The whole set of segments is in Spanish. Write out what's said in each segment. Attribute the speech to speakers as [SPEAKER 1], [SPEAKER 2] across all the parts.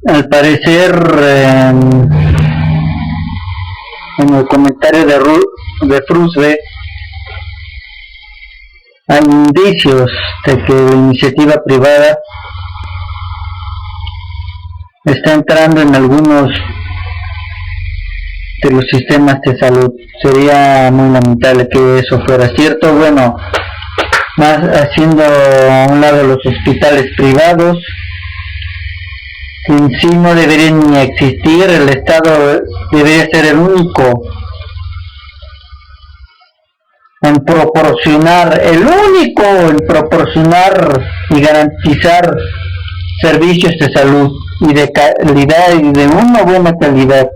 [SPEAKER 1] Al parecer, en el comentario de Frusbe, hay indicios de que la iniciativa privada está entrando en algunos de los sistemas de salud. Sería muy lamentable que eso fuera cierto. Bueno, más haciendo a un lado los hospitales privados, que en sí no deberían ni existir. El Estado debería ser el único en proporcionar y garantizar servicios de salud y de calidad, y de una buena calidad.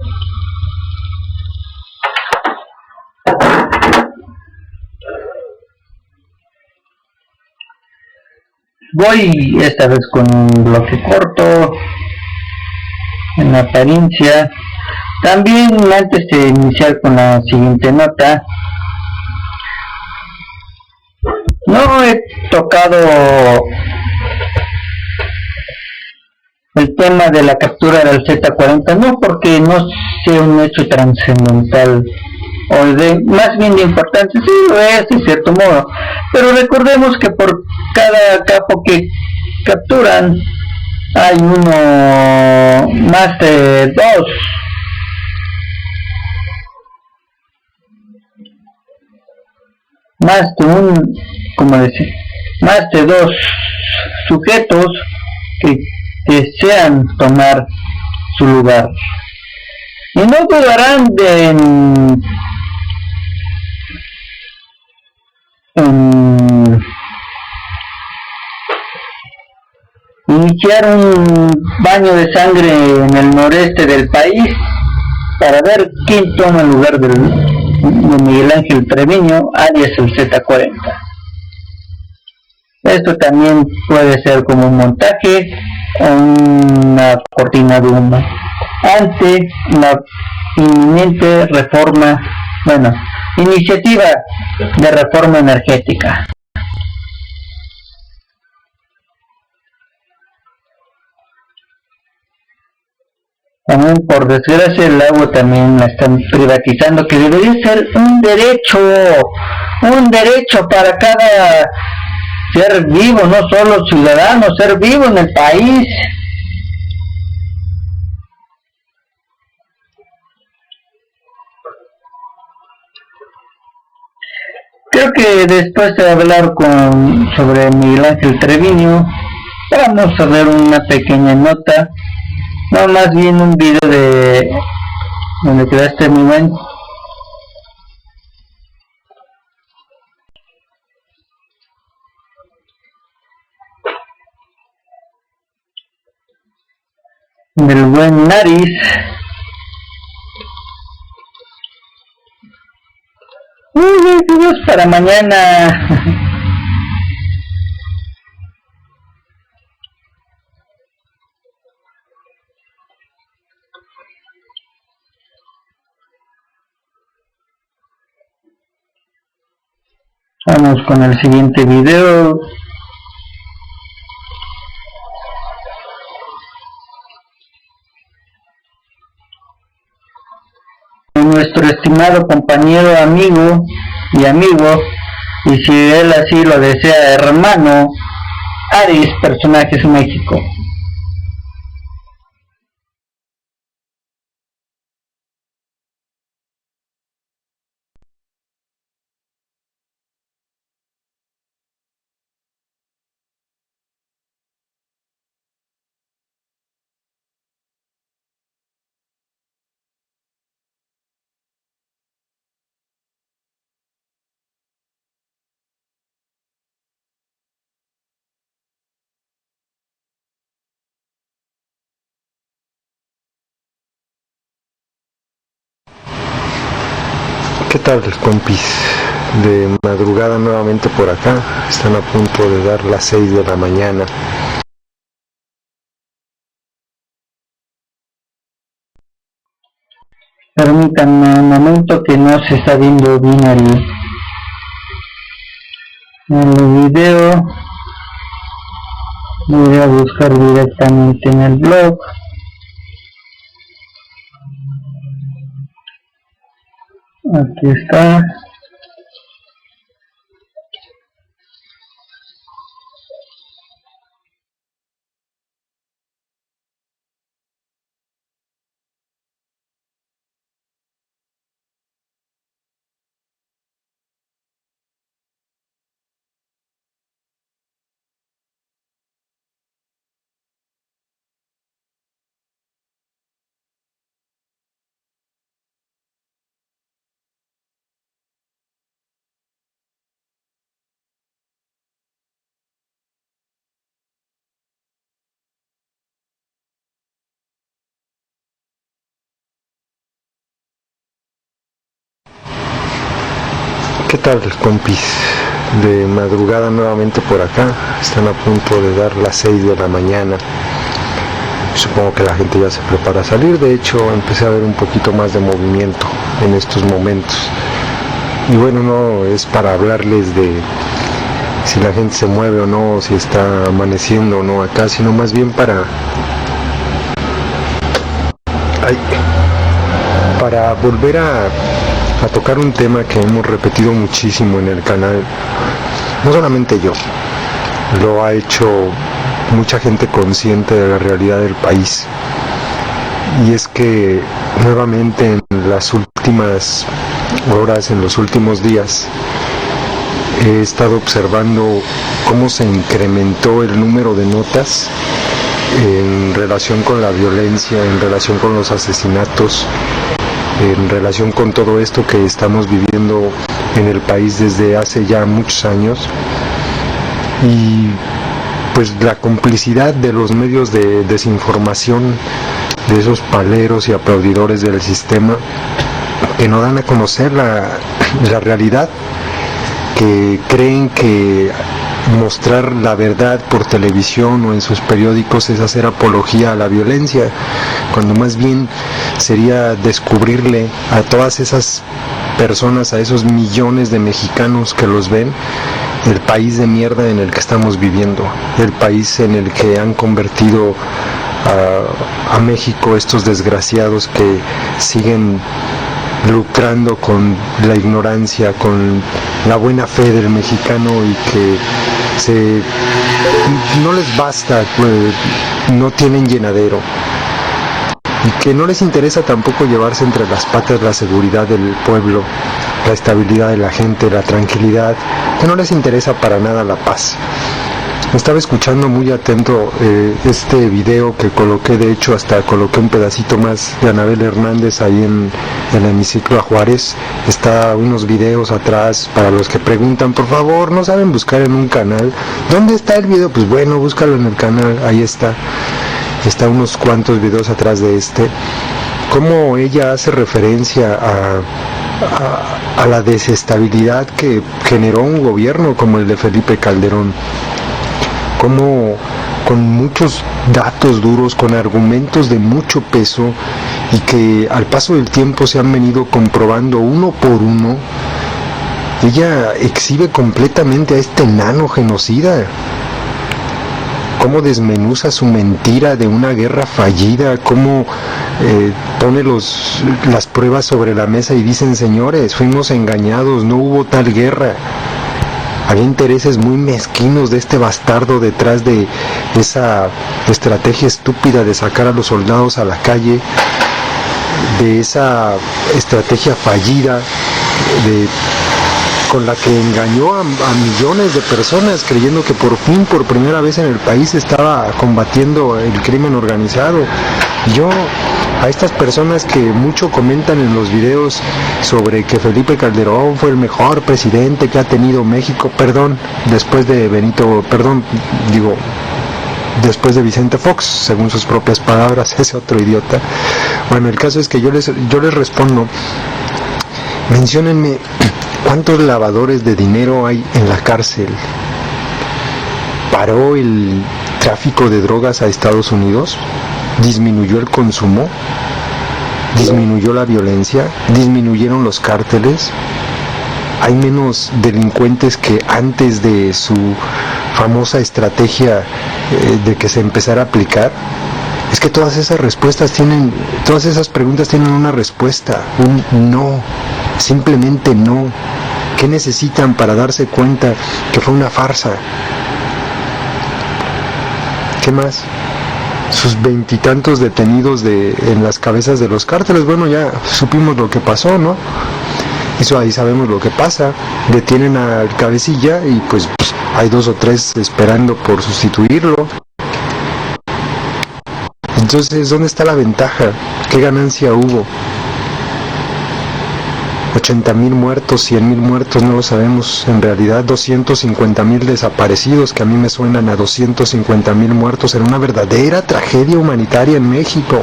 [SPEAKER 1] Voy esta vez con un bloque corto en apariencia. También, antes de iniciar con la siguiente nota, no he tocado el tema de la captura del Z-40, no porque no sea un hecho trascendental, o más bien de importancia. Sí lo es de cierto modo, pero recordemos que por cada capo que capturan hay más de dos sujetos que desean tomar su lugar, y no dudarán en iniciar un baño de sangre en el noreste del país para ver quién toma el lugar de Miguel Ángel Treviño, alias el Z-40. Esto también puede ser como un montaje o una cortina de humo ante la inminente iniciativa de reforma energética. También, por desgracia, el agua también la están privatizando, que debería ser un derecho para cada ser vivo, no solo ciudadano, ser vivo en el país. Creo que después de hablar sobre Miguel Ángel Treviño, vamos a ver una pequeña nota, no, más bien un video de donde quedaste muy buen. Del buen Nariz. Videos para mañana. Vamos con el siguiente video. Nuestro estimado compañero, amigo, y si él así lo desea, hermano, Aris Personajes México.
[SPEAKER 2] ¿Qué tal, compis? De madrugada nuevamente por acá. Están a punto de dar las 6 de la mañana.
[SPEAKER 1] Permítanme un momento, que no se está viendo bien el video. Voy a buscar directamente en el blog. Aquí está.
[SPEAKER 2] ¿Qué tal, compis? De madrugada nuevamente por acá. Están a punto de dar las 6 de la mañana. Supongo que la gente ya se prepara a salir. De hecho, empecé a ver un poquito más de movimiento en estos momentos. Y bueno, no es para hablarles de si la gente se mueve o no, si está amaneciendo o no acá, sino más bien para volver a tocar un tema que hemos repetido muchísimo en el canal. No solamente yo, lo ha hecho mucha gente consciente de la realidad del país, y es que nuevamente en las últimas horas, en los últimos días, he estado observando cómo se incrementó el número de notas en relación con la violencia, en relación con los asesinatos, en relación con todo esto que estamos viviendo en el país desde hace ya muchos años, y pues la complicidad de los medios de desinformación, de esos paleros y aplaudidores del sistema que no dan a conocer la realidad, que creen que mostrar la verdad por televisión o en sus periódicos es hacer apología a la violencia, cuando más bien sería descubrirle a todas esas personas, a esos millones de mexicanos que los ven, el país de mierda en el que estamos viviendo, el país en el que han convertido a México estos desgraciados que siguen lucrando con la ignorancia, con la buena fe del mexicano, y que no les basta, pues, no tienen llenadero, y que no les interesa tampoco llevarse entre las patas la seguridad del pueblo, la estabilidad de la gente, la tranquilidad, que no les interesa para nada la paz. Estaba escuchando muy atento este video que coloqué, de hecho hasta coloqué un pedacito más de Anabel Hernández ahí en el hemiciclo a Juárez. Está unos videos atrás, para los que preguntan, por favor, no saben buscar en un canal. ¿Dónde está el video? Pues bueno, búscalo en el canal, ahí está. Está unos cuantos videos atrás de este. Cómo ella hace referencia a la desestabilidad que generó un gobierno como el de Felipe Calderón. Como con muchos datos duros, con argumentos de mucho peso, y que al paso del tiempo se han venido comprobando uno por uno, ella exhibe completamente a este enano genocida. Cómo desmenuza su mentira de una guerra fallida, cómo pone las pruebas sobre la mesa y dicen, señores, fuimos engañados, no hubo tal guerra. Había intereses muy mezquinos de este bastardo detrás de esa estrategia estúpida de sacar a los soldados a la calle, de esa estrategia fallida con la que engañó a millones de personas creyendo que por fin, por primera vez en el país, estaba combatiendo el crimen organizado. Yo, a estas personas que mucho comentan en los videos sobre que Felipe Calderón fue el mejor presidente que ha tenido México, después de Vicente Fox, según sus propias palabras, ese otro idiota. Bueno, el caso es que yo les respondo, menciónenme cuántos lavadores de dinero hay en la cárcel. ¿Paró el tráfico de drogas a Estados Unidos? ¿Disminuyó el consumo? ¿Disminuyó la violencia? ¿Disminuyeron los cárteles? ¿Hay menos delincuentes que antes de su famosa estrategia de que se empezara a aplicar, es que todas esas preguntas tienen una respuesta, un no, simplemente no. ¿Qué necesitan para darse cuenta que fue una farsa? ¿Qué más? Sus 20 y tantos detenidos en las cabezas de los cárteles, bueno, ya supimos lo que pasó, ¿no? Eso ahí sabemos lo que pasa, detienen al cabecilla y pues hay 2 o 3 esperando por sustituirlo. Entonces, ¿dónde está la ventaja? ¿Qué ganancia hubo? 80,000 muertos, 100,000 muertos, no lo sabemos. En realidad 250,000 desaparecidos, que a mí me suenan a 250,000 muertos en una verdadera tragedia humanitaria en México.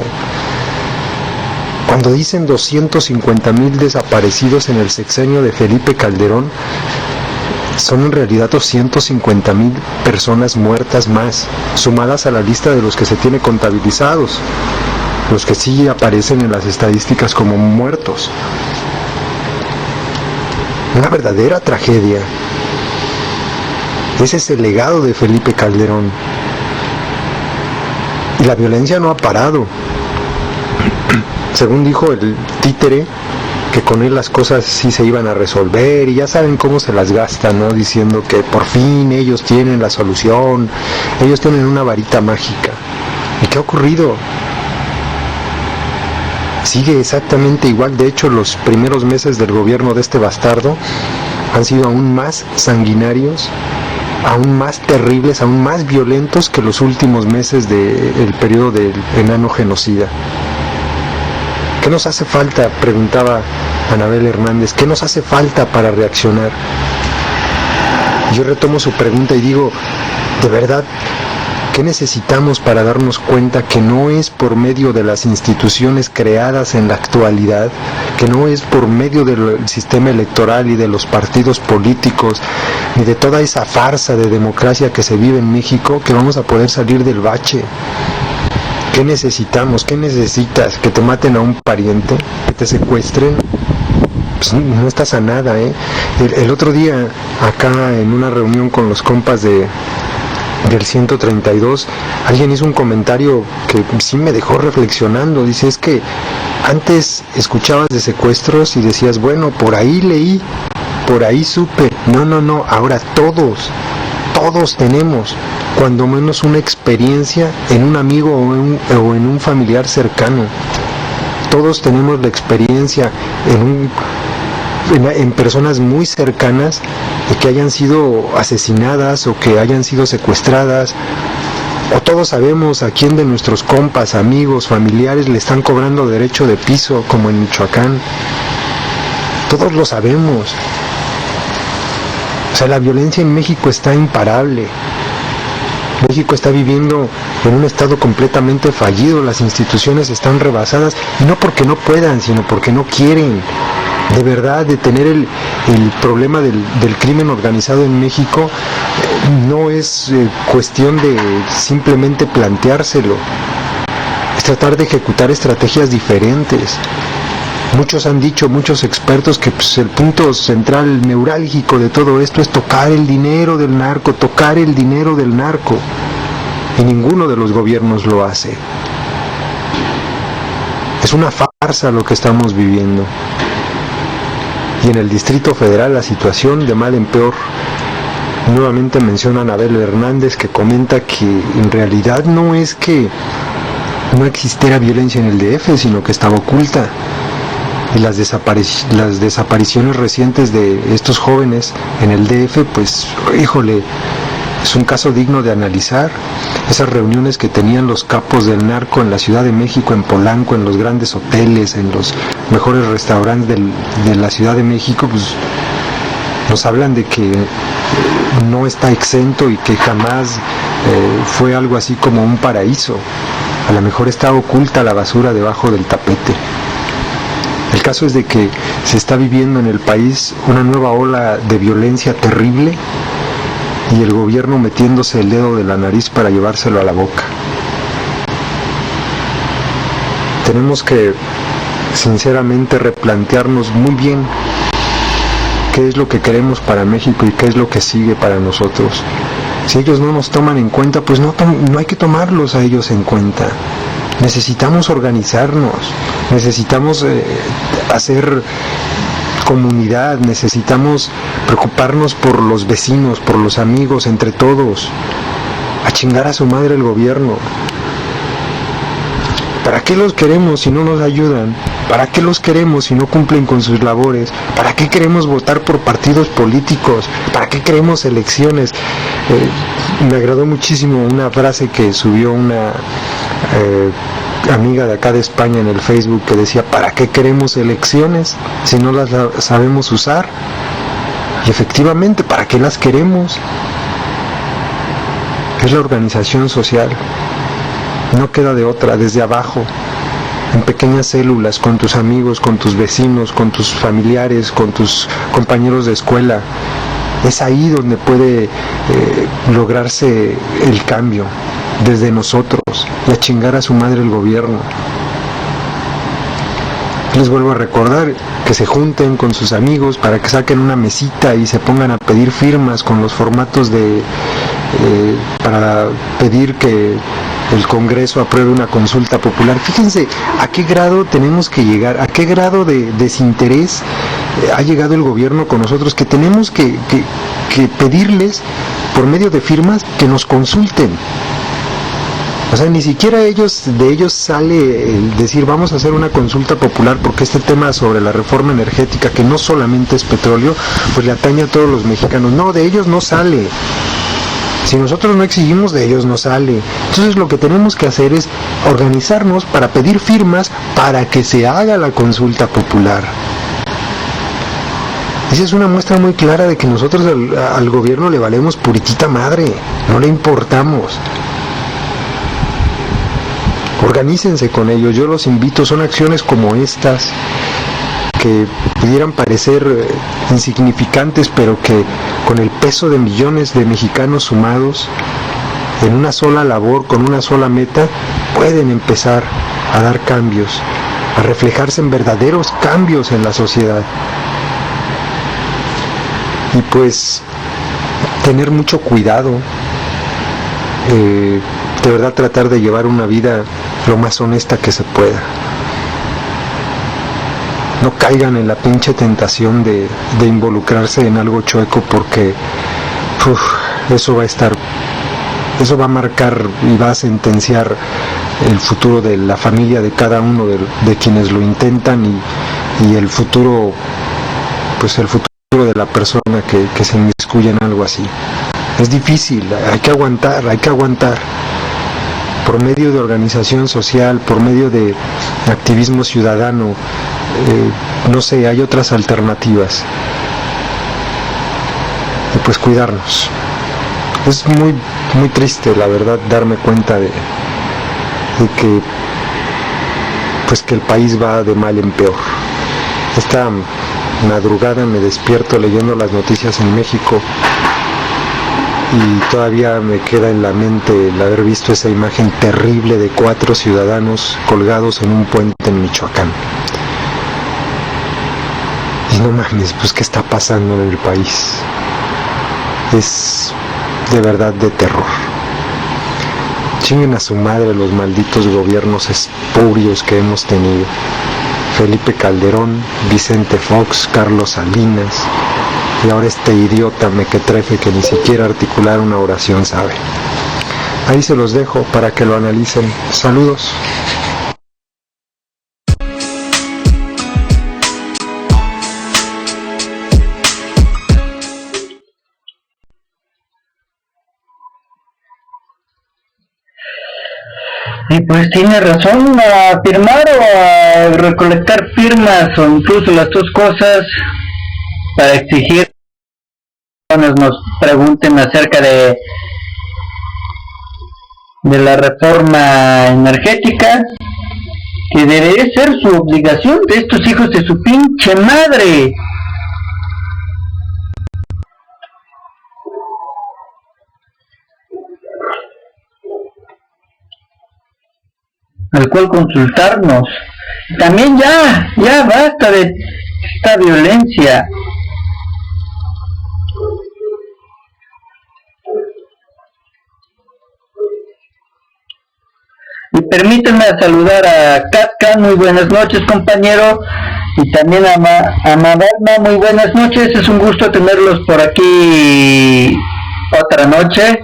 [SPEAKER 2] Cuando dicen 250,000 desaparecidos en el sexenio de Felipe Calderón, son en realidad 250,000 personas muertas más, sumadas a la lista de los que se tiene contabilizados, los que sí aparecen en las estadísticas como muertos. Una verdadera tragedia. Ese es el legado de Felipe Calderón. Y la violencia no ha parado. Según dijo el títere, que con él las cosas sí se iban a resolver, y ya saben cómo se las gastan, ¿no? Diciendo que por fin ellos tienen la solución, ellos tienen una varita mágica. ¿Y qué ha ocurrido? Sigue exactamente igual. De hecho, los primeros meses del gobierno de este bastardo han sido aún más sanguinarios, aún más terribles, aún más violentos que los últimos meses del periodo del enano genocida. ¿Qué nos hace falta?, preguntaba Anabel Hernández. ¿Qué nos hace falta para reaccionar? Yo retomo su pregunta y digo, de verdad, ¿qué necesitamos para darnos cuenta que no es por medio de las instituciones creadas en la actualidad, que no es por medio del sistema electoral y de los partidos políticos, ni de toda esa farsa de democracia que se vive en México, que vamos a poder salir del bache? ¿Qué necesitamos? ¿Qué necesitas? ¿Que te maten a un pariente? ¿Que te secuestren? Pues no estás a nada, ¿eh? El otro día, acá en una reunión con los compas del 132, alguien hizo un comentario que sí me dejó reflexionando. Dice, es que antes escuchabas de secuestros y decías, bueno, por ahí leí, por ahí supe. No, ahora todos tenemos cuando menos una experiencia en un amigo o en un familiar cercano. Todos tenemos la experiencia en personas muy cercanas que hayan sido asesinadas o que hayan sido secuestradas, o todos sabemos a quién de nuestros compas, amigos, familiares le están cobrando derecho de piso, como en Michoacán. Todos lo sabemos. O sea, la violencia en México está imparable. México está viviendo en un estado completamente fallido, las instituciones están rebasadas, y no porque no puedan, sino porque no quieren. De verdad, detener el problema del crimen organizado en México no es cuestión de simplemente planteárselo, es tratar de ejecutar estrategias diferentes. Muchos han dicho, muchos expertos, que pues, el punto central neurálgico de todo esto es tocar el dinero del narco, y ninguno de los gobiernos lo hace. Es una farsa lo que estamos viviendo. Y en el Distrito Federal la situación de mal en peor. Nuevamente menciona Anabel Hernández, que comenta que en realidad no es que no existiera violencia en el DF, sino que estaba oculta. Y las desapariciones recientes de estos jóvenes en el DF, pues, híjole, es un caso digno de analizar. Esas reuniones que tenían los capos del narco en la Ciudad de México, en Polanco, en los grandes hoteles, en los mejores restaurantes de la Ciudad de México, pues nos hablan de que no está exento y que jamás fue algo así como un paraíso. A lo mejor está oculta la basura debajo del tapete. El caso es de que se está viviendo en el país una nueva ola de violencia terrible, y el gobierno metiéndose el dedo de la nariz para llevárselo a la boca. Tenemos que sinceramente replantearnos muy bien qué es lo que queremos para México y qué es lo que sigue para nosotros. Si ellos no nos toman en cuenta, pues no hay que tomarlos a ellos en cuenta. Necesitamos organizarnos, necesitamos hacer comunidad, necesitamos preocuparnos por los vecinos, por los amigos, entre todos. A chingar a su madre el gobierno. ¿Para qué los queremos si no nos ayudan? ¿Para qué los queremos si no cumplen con sus labores? ¿Para qué queremos votar por partidos políticos? ¿Para qué queremos elecciones? Me agradó muchísimo una frase que subió una amiga de acá de España en el Facebook, que decía: ¿para qué queremos elecciones si no las sabemos usar? Y efectivamente, ¿para qué las queremos? Es la organización social. No queda de otra, desde abajo, en pequeñas células, con tus amigos, con tus vecinos, con tus familiares, con tus compañeros de escuela. Es ahí donde puede lograrse el cambio, desde nosotros, y a chingar a su madre el gobierno. Les vuelvo a recordar que se junten con sus amigos para que saquen una mesita y se pongan a pedir firmas con los formatos para pedir que el Congreso apruebe una consulta popular. Fíjense a qué grado tenemos que llegar, a qué grado de desinterés ha llegado el gobierno con nosotros, que tenemos que pedirles por medio de firmas que nos consulten. O sea, ni siquiera de ellos sale el decir: vamos a hacer una consulta popular porque este tema sobre la reforma energética, que no solamente es petróleo, pues le atañe a todos los mexicanos. No, de ellos no sale. Si nosotros no exigimos, de ellos no sale. Entonces lo que tenemos que hacer es organizarnos para pedir firmas para que se haga la consulta popular. Esa es una muestra muy clara de que nosotros al gobierno le valemos puritita madre, no le importamos. Organícense con ellos, yo los invito. Son acciones como estas que pudieran parecer insignificantes, pero que con el peso de millones de mexicanos sumados en una sola labor, con una sola meta, pueden empezar a dar cambios, a reflejarse en verdaderos cambios en la sociedad. Y pues tener mucho cuidado, de verdad tratar de llevar una vida lo más honesta que se pueda. No caigan en la pinche tentación de involucrarse en algo chueco, porque eso va a marcar y va a sentenciar el futuro de la familia de cada uno de quienes lo intentan, y el futuro, pues el futuro de la persona que se inmiscuye en algo así. Es difícil, hay que aguantar. Por medio de organización social, por medio de activismo ciudadano, no sé, hay otras alternativas. Y pues cuidarnos. Es muy, muy triste, la verdad, darme cuenta de que el país va de mal en peor. Esta madrugada me despierto leyendo las noticias en México, y todavía me queda en la mente el haber visto esa imagen terrible de 4 ciudadanos colgados en un puente en Michoacán. Y no mames, pues ¿qué está pasando en el país? Es de verdad de terror. Chinguen a su madre los malditos gobiernos espurios que hemos tenido. Felipe Calderón, Vicente Fox, Carlos Salinas, y ahora este idiota mequetrefe que ni siquiera articular una oración sabe. Ahí se los dejo para que lo analicen. Saludos.
[SPEAKER 1] Y pues tiene razón, a firmar o a recolectar firmas, o incluso las dos cosas, para exigir que nos pregunten acerca de la reforma energética, que debería ser su obligación de estos hijos de su pinche madre. Al cual consultarnos. También ya basta de esta violencia. Permítanme saludar a Katka, muy buenas noches compañero, y también a Madalma, muy buenas noches, es un gusto tenerlos por aquí otra noche.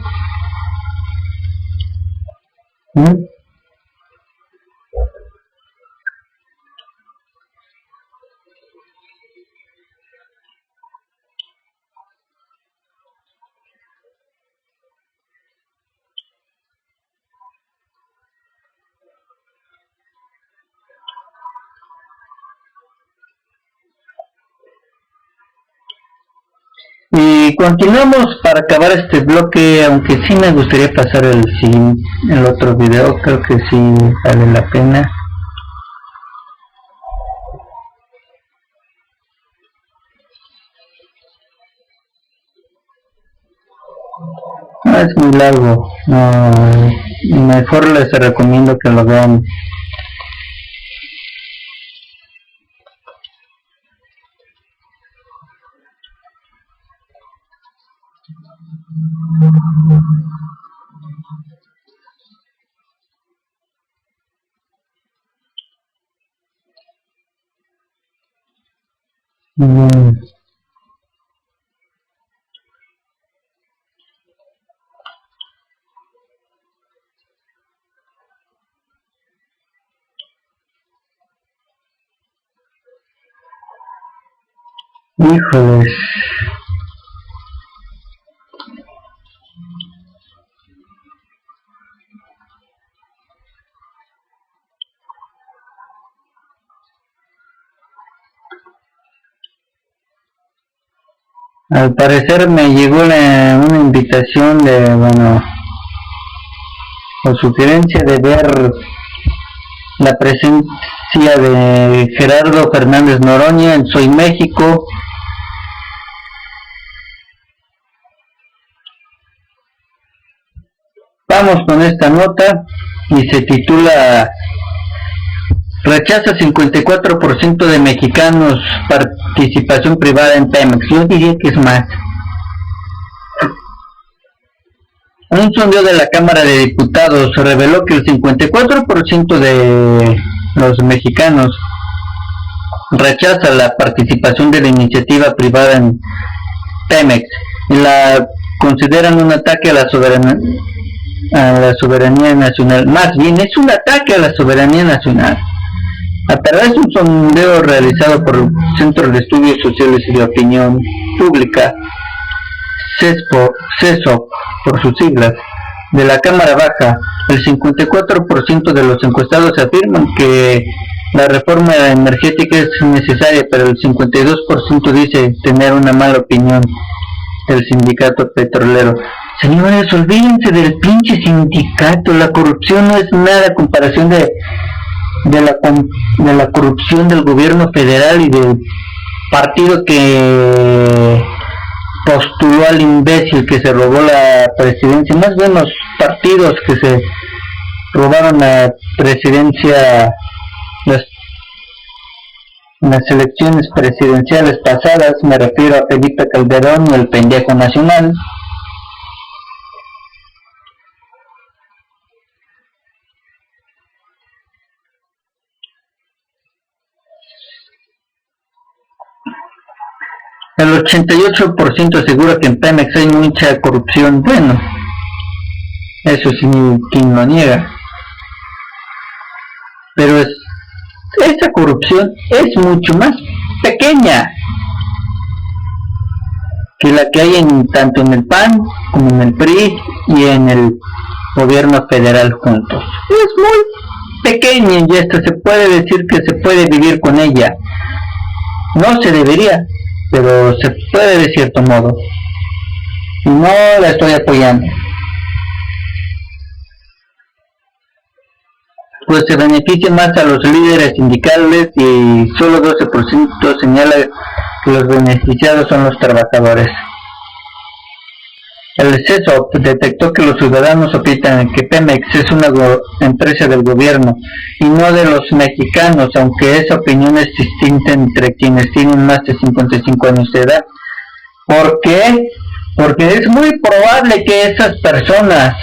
[SPEAKER 1] Y continuamos para acabar este bloque, aunque sí me gustaría pasar el otro video, creo que sí vale la pena. No es muy largo, no, mejor les recomiendo que lo vean. Híjoles. Al parecer me llegó una invitación de, bueno, o sugerencia de ver la presencia de Gerardo Fernández Noroña en Soy México. Vamos con esta nota y se titula: rechaza 54% de mexicanos participación privada en Pemex. Yo diría que es más. Un sondeo de la Cámara de Diputados reveló que el 54% de los mexicanos rechaza la participación de la iniciativa privada en Pemex y la consideran un ataque a la soberanía nacional. Más bien es un ataque a la soberanía nacional. A través de un sondeo realizado por el Centro de Estudios Sociales y de Opinión Pública, CESOP por sus siglas, de la Cámara Baja, el 54% de los encuestados afirman que la reforma energética es necesaria, pero el 52% dice tener una mala opinión del sindicato petrolero. Señores, olvídense del pinche sindicato, la corrupción no es nada a comparación de la corrupción del gobierno federal y del partido que postuló al imbécil que se robó la presidencia. Más bien los partidos que se robaron la presidencia, las elecciones presidenciales pasadas, me refiero a Felipe Calderón y el pendejo nacional. El 88% asegura que en Pemex hay mucha corrupción. Bueno, eso sí, quien lo niega. Pero esa corrupción es mucho más pequeña que la que hay tanto en el PAN como en el PRI y en el gobierno federal juntos. Es muy pequeña y hasta se puede decir que se puede vivir con ella. No se debería, pero se puede de cierto modo, y no la estoy apoyando, pues se beneficia más a los líderes sindicales y solo 12% señala que los beneficiados son los trabajadores. El CESOP detectó que los ciudadanos opinan que Pemex es una empresa del gobierno y no de los mexicanos, aunque esa opinión es distinta entre quienes tienen más de 55 años de edad. ¿Por qué? Porque es muy probable que esas personas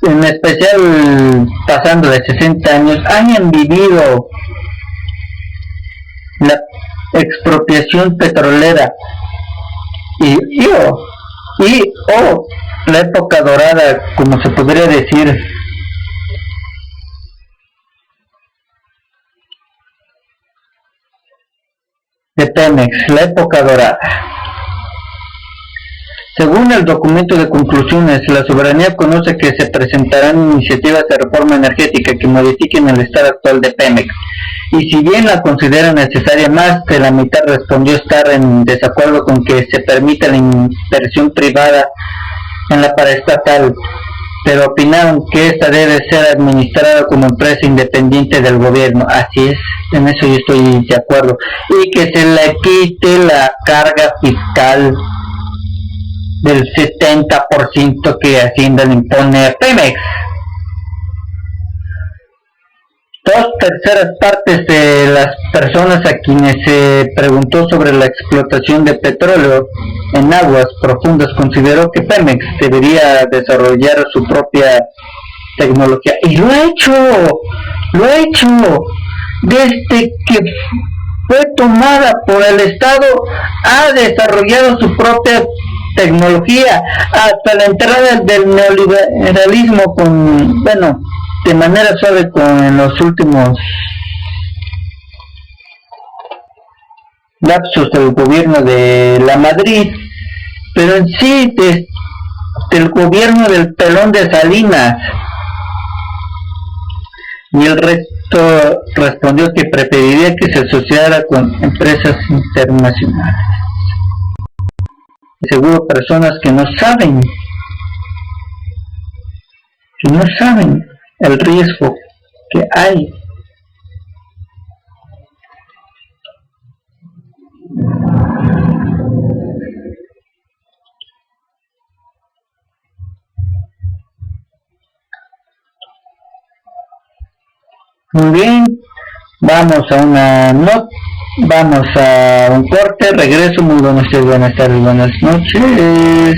[SPEAKER 1] en especial pasando de 60 años, hayan vivido la expropiación petrolera o la época dorada, como se podría decir, de Pemex, la época dorada. Según el documento de conclusiones, la soberanía conoce que se presentarán iniciativas de reforma energética que modifiquen el estado actual de Pemex, y si bien la considera necesaria, más de la mitad respondió estar en desacuerdo con que se permita la inversión privada en la paraestatal, pero opinaron que esta debe ser administrada como empresa independiente del gobierno. Así es, en eso yo estoy de acuerdo, y que se le quite la carga fiscal del 70% que Hacienda le impone a Pemex. 2/3 partes de las personas a quienes se preguntó sobre la explotación de petróleo en aguas profundas consideró que Pemex debería desarrollar su propia tecnología, y lo ha hecho desde que fue tomada por el Estado. Ha desarrollado su propia tecnología hasta la entrada del neoliberalismo, de manera suave en los últimos lapsos del gobierno de la Madrid, pero en sí desde el gobierno del pelón de Salinas. Y el resto respondió que preferiría que se asociara con empresas internacionales. Seguro personas que no saben el riesgo que hay. Muy bien, vamos a un corte, regreso. Muy buenas tardes, buenas noches.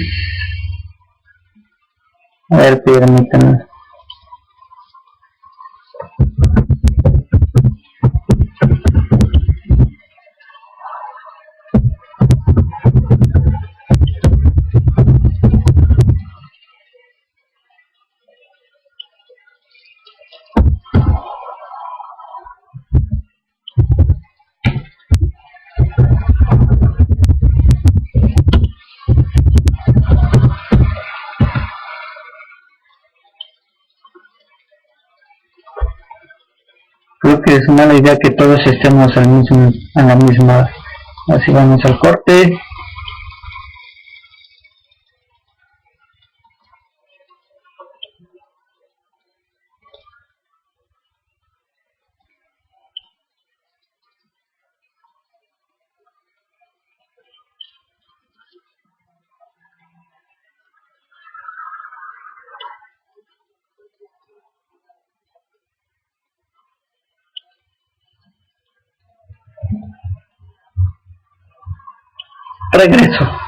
[SPEAKER 1] A ver, permítanme. Creo que es mala idea que todos estemos a la misma hora. Así vamos al corte. Regreso.